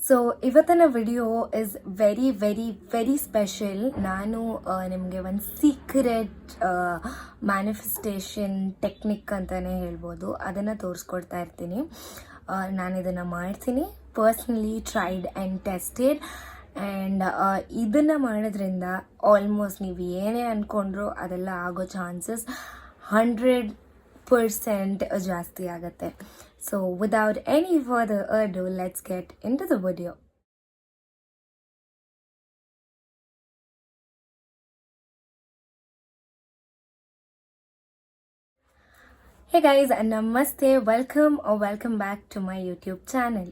So ಇವತ್ತಿನ video is very very very special. ನಾನು ನಿಮಗೆ ಒಂದು ಸೀಕ್ರೆಟ್ ಮ್ಯಾನಿಫೆಸ್ಟೇಷನ್ ಟೆಕ್ನಿಕ್ ಅಂತಲೇ ಹೇಳ್ಬೋದು, ಅದನ್ನು ತೋರಿಸ್ಕೊಡ್ತಾ ಇರ್ತೀನಿ. ನಾನು ಇದನ್ನು ಮಾಡ್ತೀನಿ, personally tried and tested. And ಇದನ್ನು ಮಾಡೋದ್ರಿಂದ ಆಲ್ಮೋಸ್ಟ್ ನೀವು ಏನೇ ಅಂದ್ಕೊಂಡ್ರು ಅದೆಲ್ಲ ಆಗೋ ಚಾನ್ಸಸ್ 100% ಜಾಸ್ತಿ ಆಗುತ್ತೆ. So without any further ado, let's get into the video. Hey guys, namaste, welcome back to my YouTube channel.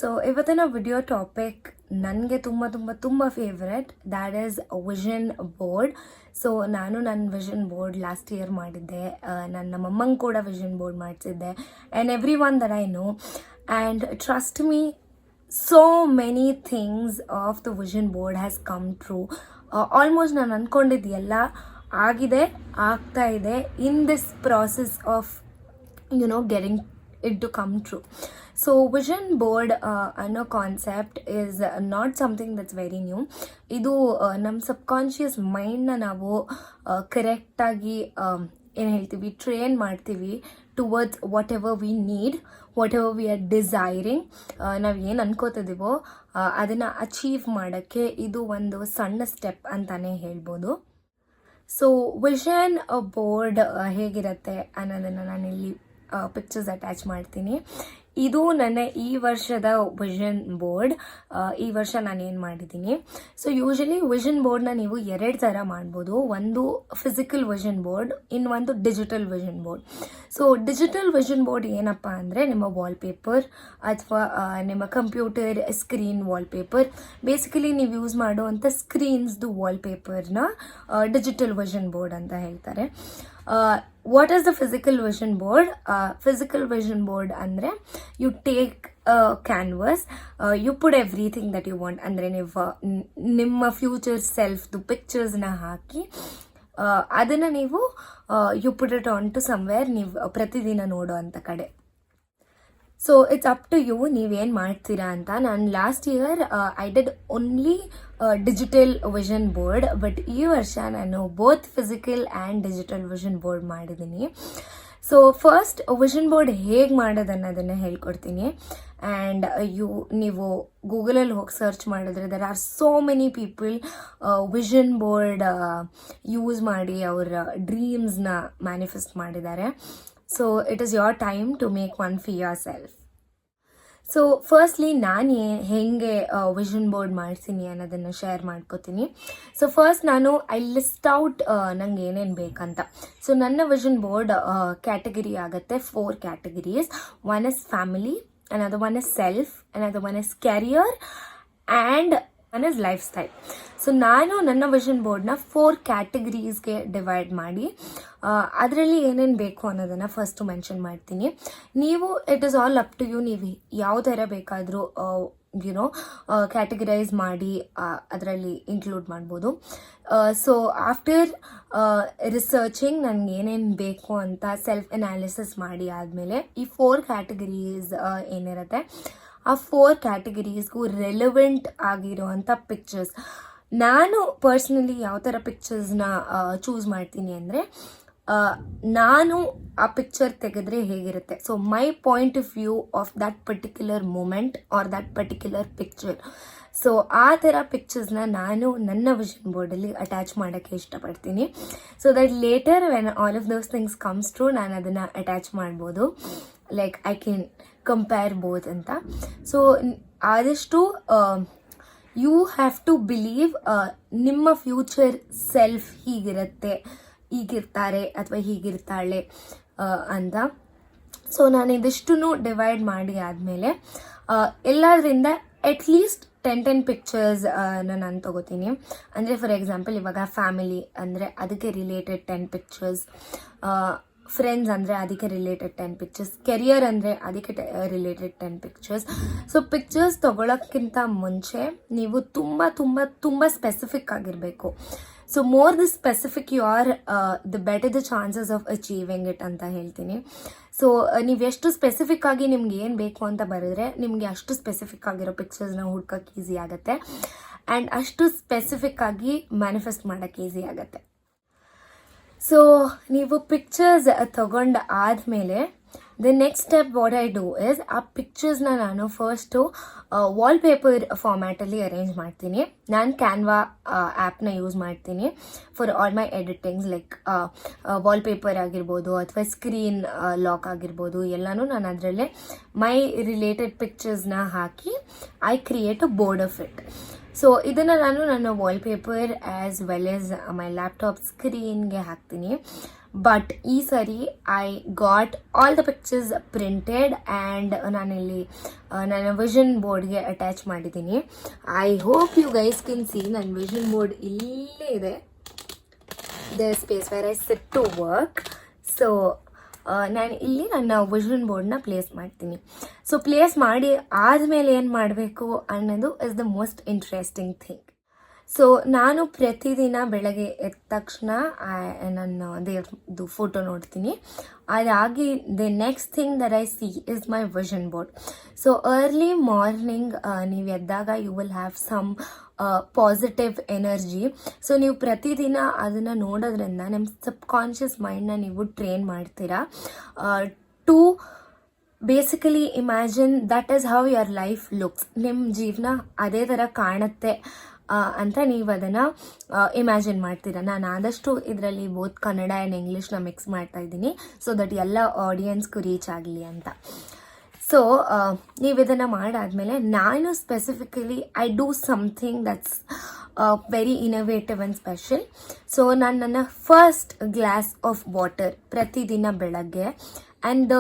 So ಇವತ್ತಿನ ವಿಡಿಯೋ ಟಾಪಿಕ್ ನನಗೆ ತುಂಬ favourite, that is vision board. So ನಾನು ನನ್ನ ವಿಷನ್ ಬೋರ್ಡ್ ಲಾಸ್ಟ್ ಇಯರ್ ಮಾಡಿದ್ದೆ, ನನ್ನ ಮಮ್ಮಂಗೆ ಕೂಡ vision board ಮಾಡಿಸಿದ್ದೆ, and everyone that I know. And trust me, so many things of the vision board has come true. Almost ನಾನು ಅಂದ್ಕೊಂಡಿದ್ದು ಎಲ್ಲ ಆಗಿದೆ, ಆಗ್ತಾ ಇದೆ in this process of getting it to come true. So vision board ಅನ್ನೋ concept is not something that's very new. ಇದು ನಮ್ಮ subconscious ಮೈಂಡ್ನ ನಾವು ಕರೆಕ್ಟಾಗಿ ಏನು ಹೇಳ್ತೀವಿ, ಟ್ರೈನ್ ಮಾಡ್ತೀವಿ towards whatever we need, whatever we are desiring. ನಾವು ಏನು ಅನ್ಕೋತಿದ್ದೀವೋ ಅದನ್ನು ಅಚೀವ್ ಮಾಡೋಕ್ಕೆ ಇದು ಒಂದು ಸಣ್ಣ ಸ್ಟೆಪ್ ಅಂತಲೇ ಹೇಳ್ಬೋದು. ಸೊ ವಿಷನ್ ಬೋರ್ಡ್ ಹೇಗಿರುತ್ತೆ ಅನ್ನೋದನ್ನು ನಾನಿಲ್ಲಿ ಪಿಕ್ಚರ್ಸ್ ಅಟ್ಯಾಚ್ ಮಾಡ್ತೀನಿ. ಇದು ನನ್ನ ಈ ವರ್ಷದ ವಿಷನ್ ಬೋರ್ಡ್. ಈ ವರ್ಷ ನಾನು ಏನು ಮಾಡಿದ್ದೀನಿ, ಸೊ ಯೂಶಲಿ ವಿಷನ್ ಬೋರ್ಡ್ನ ನೀವು 2 ಥರ ಮಾಡ್ಬೋದು. ಒಂದು ಫಿಸಿಕಲ್ ವಿಷನ್ ಬೋರ್ಡ್, ಇನ್ನೊಂದು digital vision board. So digital vision board ಏನಪ್ಪ ಅಂದರೆ ನಿಮ್ಮ ವಾಲ್ಪೇಪರ್ ಅಥವಾ ನಿಮ್ಮ ಕಂಪ್ಯೂಟರ್ ಸ್ಕ್ರೀನ್ ವಾಲ್ಪೇಪರ್, ಬೇಸಿಕಲಿ ನೀವು ಯೂಸ್ ಮಾಡುವಂಥ ಸ್ಕ್ರೀನ್ಸ್ದು ವಾಲ್ಪೇಪರ್ನ ಡಿಜಿಟಲ್ ವಿಷನ್ ಬೋರ್ಡ್ ಅಂತ ಹೇಳ್ತಾರೆ. What is the physical vision board? Physical vision board ಅಂದರೆ you take canvas, you put everything that you want. ಅಂದರೆ ನೀವು ನಿಮ್ಮ ಫ್ಯೂಚರ್ ಸೆಲ್ಫ್ದು ಪಿಕ್ಚರ್ಸ್ನ ಹಾಕಿ ಅದನ್ನು ನೀವು you put it on to somewhere, ನೀವು ಪ್ರತಿದಿನ ನೋಡೋ ಅಂಥ ಕಡೆ. So it's up to you, ನೀವೇನು ಮಾಡ್ತೀರಾ ಅಂತ. ನಾನು last year I did only digital vision board, but ಈ ವರ್ಷ ನಾನು both physical and digital vision board ಮಾಡಿದ್ದೀನಿ. ಸೊ ಫಸ್ಟ್ ವಿಷನ್ ಬೋರ್ಡ್ ಹೇಗೆ ಮಾಡೋದು ಅನ್ನೋದನ್ನು ಹೇಳ್ಕೊಡ್ತೀನಿ. ಆ್ಯಂಡ್ ನೀವು ಗೂಗಲಲ್ಲಿ ಹೋಗಿ ಸರ್ಚ್ ಮಾಡಿದ್ರೆ there are so many people vision board use ಮಾಡಿ ಅವರ ಡ್ರೀಮ್ಸ್ನ ಮ್ಯಾನಿಫೆಸ್ಟ್ ಮಾಡಿದ್ದಾರೆ. So it is your time to make one for yourself. So firstly ನಾನು ಹೇಗೆ ವಿಷನ್ ಬೋರ್ಡ್ ಮಾಡ್ತೀನಿ ಅನ್ನೋದನ್ನು ಶೇರ್ ಮಾಡ್ಕೋತೀನಿ. ಸೊ ಫಸ್ಟ್ ನಾನು ಐ ಲಿಸ್ಟ್ ಔಟ್ ನಂಗೆ ಏನೇನು ಬೇಕಂತ. ಸೊ ನನ್ನ ವಿಷನ್ ಬೋರ್ಡ್ ಕ್ಯಾಟಗರಿ ಆಗುತ್ತೆ, 4 categories. One is family, another one is self, another one is career, and one is life style. So ನಾನು ನನ್ನ ವಿಷನ್ ಬೋರ್ಡ್ನ 4 ಕ್ಯಾಟಗರೀಸ್ಗೆ ಡಿವೈಡ್ ಮಾಡಿ ಅದರಲ್ಲಿ ಏನೇನು ಬೇಕು ಅನ್ನೋದನ್ನು ಫಸ್ಟು ಮೆನ್ಷನ್ ಮಾಡ್ತೀನಿ. ನೀವು it is all up to you, ನೀವು ಯಾವ ಥರ ಬೇಕಾದರೂ ಕ್ಯಾಟಗರೈಸ್ ಮಾಡಿ ಅದರಲ್ಲಿ ಇನ್ಕ್ಲೂಡ್ ಮಾಡ್ಬೋದು. ಸೊ ಆಫ್ಟರ್ ರಿಸರ್ಚಿಂಗ್ ನನಗೆ ಏನೇನು ಬೇಕು ಅಂತ ಸೆಲ್ಫ್ ಅನಾಲಿಸಿಸ್ ಮಾಡಿ ಆದಮೇಲೆ ಈ 4 ಕ್ಯಾಟಗರೀಸ್ ಏನಿರುತ್ತೆ ಆ 4 ಕ್ಯಾಟಗರೀಸ್ಗೂ ರೆಲೆವೆಂಟ್ ಆಗಿರುವಂಥ ಪಿಕ್ಚರ್ಸ್. ನಾನು ಪರ್ಸ್ನಲಿ ಯಾವ ಥರ ಪಿಕ್ಚರ್ಸ್ನ ಚೂಸ್ ಮಾಡ್ತೀನಿ ಅಂದರೆ, ನಾನು ಆ ಪಿಕ್ಚರ್ ತೆಗೆದ್ರೆ ಹೇಗಿರುತ್ತೆ, so my point of view of that particular moment or that particular picture. So ಆ ಥರ ಪಿಕ್ಚರ್ಸ್ನ ನಾನು ನನ್ನ ವಿಷನ್ ಬೋರ್ಡಲ್ಲಿ ಅಟ್ಯಾಚ್ ಮಾಡೋಕ್ಕೆ ಇಷ್ಟಪಡ್ತೀನಿ. So that litre when all of those things comes true, ನಾನು ಅದನ್ನು ಅಟ್ಯಾಚ್ ಮಾಡ್ಬೋದು, like I can compare both ಅಂತ. ಸೊ ಆದಷ್ಟು ಯು ಹ್ಯಾವ್ ಟು ಬಿಲೀವ್ ನಿಮ್ಮ ಫ್ಯೂಚರ್ ಸೆಲ್ಫ್ ಹೀಗಿರುತ್ತೆ, ಹೀಗಿರ್ತಾರೆ ಅಥವಾ ಹೀಗಿರ್ತಾಳೆ ಅಂತ. ಸೊ ನಾನು ಇದಿಷ್ಟು ಡಿವೈಡ್ ಮಾಡಿ ಆದಮೇಲೆ ಎಲ್ಲದರಿಂದ ಅಟ್ಲೀಸ್ಟ್ 10 ಪಿಕ್ಚರ್ಸ್ ನಾನು ತಗೋತೀನಿ. ಅಂದರೆ ಫಾರ್ ಎಕ್ಸಾಂಪಲ್ ಇವಾಗ ಫ್ಯಾಮಿಲಿ ಅಂದರೆ ಅದಕ್ಕೆ ರಿಲೇಟೆಡ್ 10 ಪಿಕ್ಚರ್ಸ್, ಫ್ರೆಂಡ್ಸ್ ಅಂದರೆ ಅದಕ್ಕೆ ರಿಲೇಟೆಡ್ 10 ಪಿಕ್ಚರ್ಸ್, ಕೆರಿಯರ್ ಅಂದರೆ ಅದಕ್ಕೆ ರಿಲೇಟೆಡ್ 10 ಪಿಕ್ಚರ್ಸ್. ಸೊ ಪಿಕ್ಚರ್ಸ್ ತೊಗೊಳಕ್ಕಿಂತ ಮುಂಚೆ ನೀವು ತುಂಬ ಸ್ಪೆಸಿಫಿಕ್ ಆಗಿರಬೇಕು. So more the specific you are, the better the chances of achieving it ಅಂತ ಹೇಳ್ತೀನಿ. ಸೊ ನೀವು ಎಷ್ಟು ಸ್ಪೆಸಿಫಿಕ್ ಆಗಿ ನಿಮ್ಗೆ ಏನು ಬೇಕು ಅಂತ ಬರೆದ್ರೆ ನಿಮಗೆ ಅಷ್ಟು ಸ್ಪೆಸಿಫಿಕ್ ಆಗಿರೋ ಪಿಕ್ಚರ್ಸ್ನ ಹುಡ್ಕೋಕ್ಕೆ ಈಸಿ ಆಗುತ್ತೆ ಆ್ಯಂಡ್ ಅಷ್ಟು ಸ್ಪೆಸಿಫಿಕ್ ಆಗಿ ಮ್ಯಾನಿಫೆಸ್ಟ್ ಮಾಡೋಕ್ಕೆ ಈಸಿ ಆಗುತ್ತೆ. ಸೊ ನೀವು ಪಿಕ್ಚರ್ಸ್ ತಗೊಂಡು ಆದಮೇಲೆ the next step what I do is ಆ ಪಿಕ್ಚರ್ಸ್ನ ನಾನು ಫಸ್ಟು ವಾಲ್ಪೇಪರ್ ಫಾರ್ಮ್ಯಾಟಲ್ಲಿ ಅರೇಂಜ್ ಮಾಡ್ತೀನಿ. ನಾನು ಕ್ಯಾನ್ವಾ ಆ್ಯಪ್ನ ಯೂಸ್ ಮಾಡ್ತೀನಿ for all my editings, like wallpaper ಆಗಿರ್ಬೋದು ಅಥವಾ ಸ್ಕ್ರೀನ್ ಲಾಕ್ ಆಗಿರ್ಬೋದು ಎಲ್ಲನೂ ನಾನು ಅದರಲ್ಲೇ ಮೈ ರಿಲೇಟೆಡ್ ಪಿಕ್ಚರ್ಸ್ನ ಹಾಕಿ I create a board of it. So ಇದನ್ನು ನಾನು ನನ್ನ wallpaper as well as my laptop ಸ್ಕ್ರೀನ್ಗೆ ಹಾಕ್ತೀನಿ. ಬಟ್ ಈ ಸರಿ I got all the pictures printed and ನಾನಿಲ್ಲಿ ನನ್ನ ವಿಷನ್ ಬೋರ್ಡ್ಗೆ ಅಟ್ಯಾಚ್ ಮಾಡಿದ್ದೀನಿ. I hope you guys can see ನನ್ನ ವಿಷನ್ ಬೋರ್ಡ್ ಇಲ್ಲೇ ಇದೆ, the space where I sit to work. So ನಾನು ಇಲ್ಲಿ ನನ್ನ ವಿಷನ್ ಬೋರ್ಡ್ನ ಪ್ಲೇಸ್ ಮಾಡ್ತೀನಿ. ಸೊ ಪ್ಲೇಸ್ ಮಾಡಿ ಆದಮೇಲೆ ಏನು ಮಾಡಬೇಕು ಅನ್ನೋದು is the most interesting thing. So ನಾನು ಪ್ರತಿದಿನ ಬೆಳಗ್ಗೆ ಎದ್ದ ತಕ್ಷಣ ನನ್ನ ದೇವ್ರದ್ದು ಫೋಟೋ ನೋಡ್ತೀನಿ. ಅದಾಗಿ the next thing that I see is my vision board. So early morning ನೀವು ಎದ್ದಾಗ you will have some positive energy. So ನೀವು ಪ್ರತಿದಿನ ಅದನ್ನು ನೋಡೋದ್ರಿಂದ ನಿಮ್ಮ ಸಬ್ಕಾನ್ಷಿಯಸ್ ಮೈಂಡ್ನ ನೀವು ಟ್ರೈನ್ ಮಾಡ್ತೀರಾ to basically imagine that is how your life looks. ನಿಮ್ಮ ಜೀವನ ಅದೇ ಥರ ಕಾಣುತ್ತೆ ಅಂತ ನೀವು ಅದನ್ನು ಇಮ್ಯಾಜಿನ್ ಮಾಡ್ತೀರಾ. ನಾನು ಆದಷ್ಟು ಇದರಲ್ಲಿ ಬೋತ್ ಕನ್ನಡ ಆ್ಯಂಡ್ ಇಂಗ್ಲೀಷ್ನ ಮಿಕ್ಸ್ ಮಾಡ್ತಾ ಇದ್ದೀನಿ ಸೊ ದಟ್ ಎಲ್ಲ ಆಡಿಯನ್ಸ್ಗೂ ರೀಚ್ ಆಗಲಿ ಅಂತ. ಸೊ ನೀವು ಇದನ್ನು ಮಾಡಾದಮೇಲೆ ನಾನು specifically I do something that's very innovative and special. So ನಾನು ನನ್ನ ಫಸ್ಟ್ ಗ್ಲಾಸ್ ಆಫ್ ವಾಟರ್ ಪ್ರತಿದಿನ ಬೆಳಗ್ಗೆ and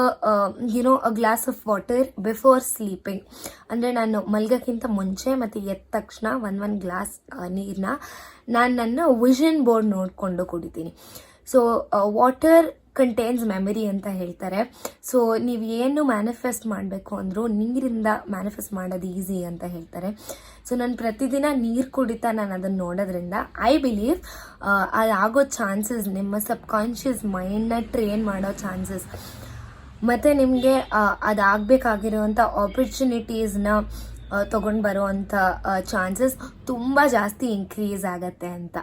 a glass of water before sleeping, ಅಂದರೆ ನಾನು ಮಲ್ಗೋಕ್ಕಿಂತ ಮುಂಚೆ ಮತ್ತು ಎದ್ದ ತಕ್ಷಣ ಒಂದು ಗ್ಲಾಸ್ ನೀರನ್ನ ನಾನು ನನ್ನ ವಿಷನ್ ಬೋರ್ಡ್ ನೋಡಿಕೊಂಡು ಕುಡಿತೀನಿ. ಸೊ ವಾಟರ್ ಕಂಟೇನ್ಸ್ ಮೆಮರಿ ಅಂತ ಹೇಳ್ತಾರೆ. ಸೊ ನೀವು ಏನು ಮ್ಯಾನಿಫೆಸ್ಟ್ ಮಾಡಬೇಕು ಅಂದರೂ ನೀರಿಂದ ಮ್ಯಾನಿಫೆಸ್ಟ್ ಮಾಡೋದು ಈಸಿ ಅಂತ ಹೇಳ್ತಾರೆ. ಸೊ ನಾನು ಪ್ರತಿದಿನ ನೀರು ಕುಡಿತಾ ನಾನು ಅದನ್ನು ನೋಡೋದ್ರಿಂದ ಐ ಬಿಲೀವ್ ಅದಾಗೋ ಚಾನ್ಸಸ್, ನಿಮ್ಮ ಸಬ್ಕಾನ್ಷಿಯಸ್ ಮೈಂಡ್ನ ಟ್ರೈನ್ ಮಾಡೋ ಚಾನ್ಸಸ್ ಮತ್ತು ನಿಮಗೆ ಅದಾಗಬೇಕಾಗಿರುವಂಥ ಆಪರ್ಚುನಿಟೀಸ್ನ ತೊಗೊಂಡು ಬರೋವಂಥ ಚಾನ್ಸಸ್ ತುಂಬ ಜಾಸ್ತಿ ಇನ್ಕ್ರೀಸ್ ಆಗತ್ತೆ ಅಂತ.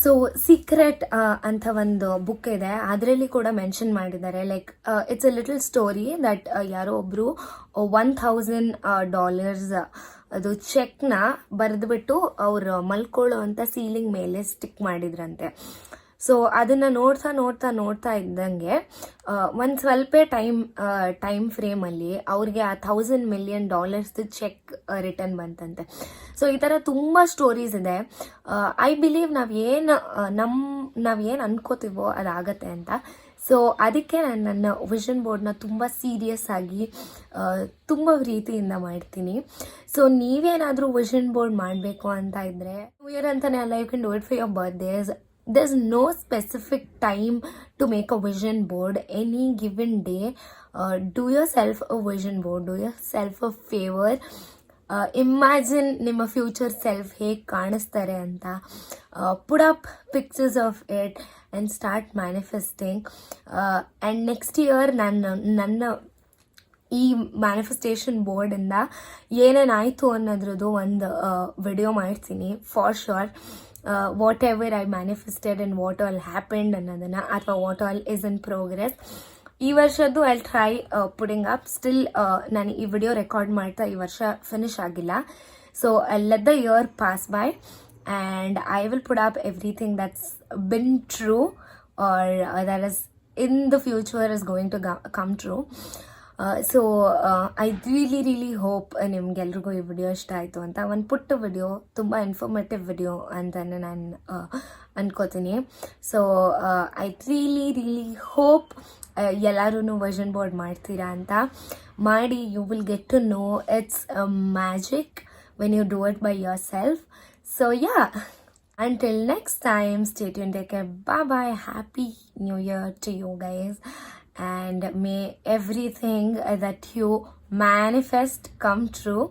ಸೊ ಸೀಕ್ರೆಟ್ ಅಂತ ಒಂದು ಬುಕ್ ಇದೆ, ಅದರಲ್ಲಿ ಕೂಡ ಮೆನ್ಷನ್ ಮಾಡಿದ್ದಾರೆ. Like it's a little story that ಯಾರೋ ಒಬ್ಬರು $1,000 ಅದು ಚೆಕ್ನ ಬರೆದ್ಬಿಟ್ಟು ಅವ್ರು ಮಲ್ಕೊಳ್ಳೋ ಅಂತ ಸೀಲಿಂಗ್ ಮೇಲೆ ಸ್ಟಿಕ್ ಮಾಡಿದ್ರಂತೆ. ಸೊ ಅದನ್ನು ನೋಡ್ತಾ ಇದ್ದಂಗೆ ಒಂದು ಸ್ವಲ್ಪ ಟೈಮ್ ಫ್ರೇಮಲ್ಲಿ ಅವ್ರಿಗೆ ಆ $1,000 million ಚೆಕ್ ರಿಟರ್ನ್ ಬಂತಂತೆ. ಸೊ ಈ ಥರ ತುಂಬ ಸ್ಟೋರೀಸ್ ಇದೆ. ಐ ಬಿಲೀವ್ ನಾವೇನು ಅನ್ಕೋತೀವೋ ಅದಾಗತ್ತೆ ಅಂತ. ಸೊ ಅದಕ್ಕೆ ನಾನು ನನ್ನ ವಿಷನ್ ಬೋರ್ಡ್ನ ತುಂಬ ಸೀರಿಯಸ್ ಆಗಿ ತುಂಬ ಪ್ರೀತಿಯಿಂದ ಮಾಡ್ತೀನಿ. ಸೊ ನೀವೇನಾದರೂ ವಿಷನ್ ಬೋರ್ಡ್ ಮಾಡಬೇಕು ಅಂತ ಇದ್ದರೆ ನ್ಯೂ ಇಯರ್ ಅಂತಲೇ ಅಲ್ಲ, you can do it for your birthdays. There's no specific time to make a vision board. Any given day, do yourself a vision board. Do yourself a favor. Imagine ನಿಮ್ಮ future self ಹೇಗೆ ಕಾಣಿಸ್ತಾರೆ ಅಂತ. Put up pictures of it and start manifesting. And next year ನನ್ನ ಈ manifestation ಬೋರ್ಡಿಂದ ಏನೇನಾಯಿತು ಅನ್ನೋದ್ರದ್ದು ಒಂದು video ಮಾಡ್ತೀನಿ for sure. Whatever I manifested and what all happened ಅನ್ನೋದನ್ನು, ಅಥವಾ what all is in progress. ಈ ವರ್ಷದ್ದು I try putting up. Still ನಾನು ಈ ವಿಡಿಯೋ ರೆಕಾರ್ಡ್ ಮಾಡ್ತಾ ಈ ವರ್ಷ ಫಿನಿಶ್ ಆಗಿಲ್ಲ. So let the year pass by and I will put up everything that's been true or that is in the future is going to come true. So I really hope ನಿಮ್ಗೆಲ್ರಿಗೂ ಈ video ಇಷ್ಟ ಆಯಿತು ಅಂತ. ಒಂದು ಪುಟ್ಟ video, ತುಂಬ informative video ಅಂತಲೇ ನಾನು ಅನ್ಕೋತೀನಿ. ಸೊ ಐ ರಿಯಲಿ ಹೋಪ್ ಎಲ್ಲರೂ ವಿಷನ್ ಬೋರ್ಡ್ ಮಾಡ್ತೀರಾ ಅಂತ. ಮಾಡಿ, you will get to know it's magic when you do it by yourself. So yeah, until next time, stay tuned, take care, bye bye, happy new year to you guys, and may everything that you manifest come true.